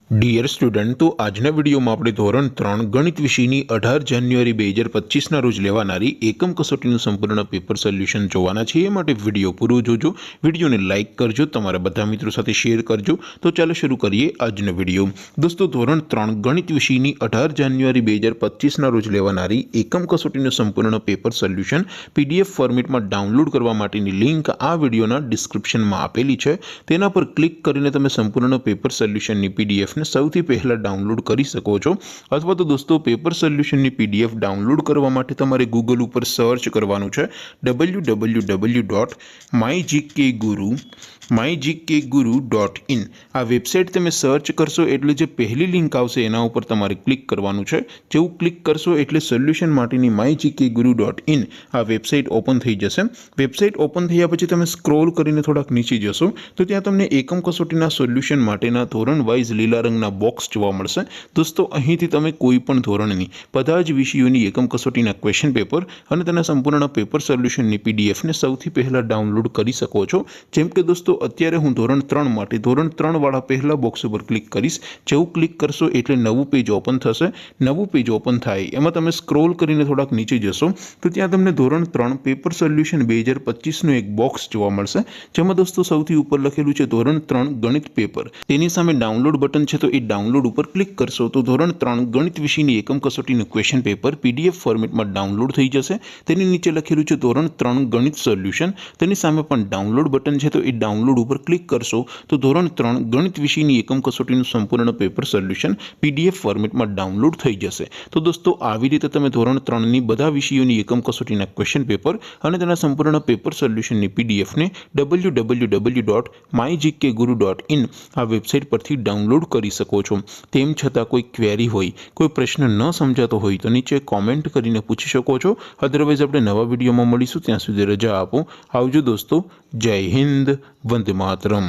Dear student, તો આજના વિડીયોમાં આપણે ધોરણ 3 ગણિત વિષયની 18 જાન્યુઆરી 2025ના રોજ લેવાનારી એકમ કસોટીનું સંપૂર્ણ પેપર સોલ્યુશન જોવાના છે। એ માટે વિડીયો પૂરો જોજો, વિડીયોને લાઇક કરજો, તમારા બધા મિત્રો સાથે શેર કરજો। તો ચાલો શરૂ કરીએ આજનો વિડીયો। દોસ્તો, ધોરણ 3 ગણિત વિષયની 18 જાન્યુઆરી 2025ના રોજ લેવાનારી એકમ કસોટીનું સંપૂર્ણ પેપર સોલ્યુશન PDF ફોર્મેટમાં ડાઉનલોડ કરવા માટેની લિંક આ વિડીયોના ડિસ્ક્રિપ્શનમાં આપેલી છે। તેના પર ક્લિક કરીને તમે સંપૂર્ણ પેપર સોલ્યુશનની PDF સૌથી પહેલા ડાઉનલોડ કરી શકો છો। અથવા તો દોસ્તો, પેપર સોલ્યુશનની PDF ડાઉનલોડ કરવા માટે તમારે ગૂગલ ઉપર સર્ચ કરવાનું છે www.mygkguru.in। આ વેબસાઇટ તમે સર્ચ કરશો એટલે જે પહેલી લિંક આવશે એના ઉપર તમારે ક્લિક કરવાનું છે। જેવું ક્લિક કરશો એટલે સોલ્યુશન માટેની mygkguru.in આ વેબસાઇટ ઓપન થઈ જશે। વેબસાઇટ ઓપન થયા પછી તમે સ્ક્રોલ કરીને થોડાક નીચે જશો તો ત્યાં તમને એકમ કસોટીના સોલ્યુશન માટેના ધોરણ વાઇઝ લીલા રંગના બોક્સ જોવા મળશે। દોસ્તો, અહીંથી તમે કોઈ પણ ધોરણની બધા જ વિષયોની એકમ કસોટીના ક્વેશ્ચન પેપર અને તેના સંપૂર્ણ પેપર સોલ્યુશનની PDF ને સૌથી પહેલા ડાઉનલોડ કરી શકો છો। જેમ કે દોસ્તો, અત્યારે હું ધોરણ 3 માટે ધોરણ 3 વાળા પહેલા બોક્સ ઉપર ક્લિક કરીશ। જેવું ક્લિક કરશો એટલે નવું પેજ ઓપન થશે। નવું પેજ ઓપન થાય એમાં તમે સ્ક્રોલ કરીને થોડાક નીચે જશો તો ત્યાં તમને ધોરણ 3 પેપર સોલ્યુશન 2025નું એક બોક્સ જોવા મળશે, જેમાં દોસ્તો સૌથી ઉપર લખેલું છે ધોરણ 3 ગણિત પેપર। તેની સામે ડાઉનલોડ બટન છે, તો એ ડાઉનલોડ ઉપર ક્લિક કરશો તો ધોરણ 3 ગણિત વિષયની એકમ કસોટીનું ક્વેશ્ચન પેપર PDF ફોર્મેટમાં ડાઉનલોડ થઈ જશે। તેની નીચે લખેલું છે ધોરણ 3 ગણિત સોલ્યુશન, તેની સામે પણ ડાઉનલોડ બટન છે, તો એ ડાઉનલોડ ઉપર ક્લિક કરશો તો ધોરણ 3 ગણિત વિષયની એકમ કસોટીનું સંપૂર્ણ પેપર સોલ્યુશન PDF ફોર્મેટમાં ડાઉનલોડ થઈ જશે। તો દોસ્તો, આવી રીતે તમે ધોરણ 3ની બધા વિષયોની એકમ કસોટીના ક્વેશ્ચન પેપર અને તેના સંપૂર્ણ પેપર સોલ્યુશનની PDF ને www.mygkguru.in આ વેબસાઇટ પરથી ડાઉનલોડ કરી શકો છો। તેમ છતાં કોઈ ક્વેરી હોય, કોઈ પ્રશ્ન ન સમજાતો હોય તો નીચે કોમેન્ટ કરીને પૂછી શકો છો। અધરવાઇઝ આપણે નવા વિડીયોમાં મળીશું, ત્યાં સુધી રજા આપો। આવજો દોસ્તો, જય હિન્દ, વંદે માતરમ।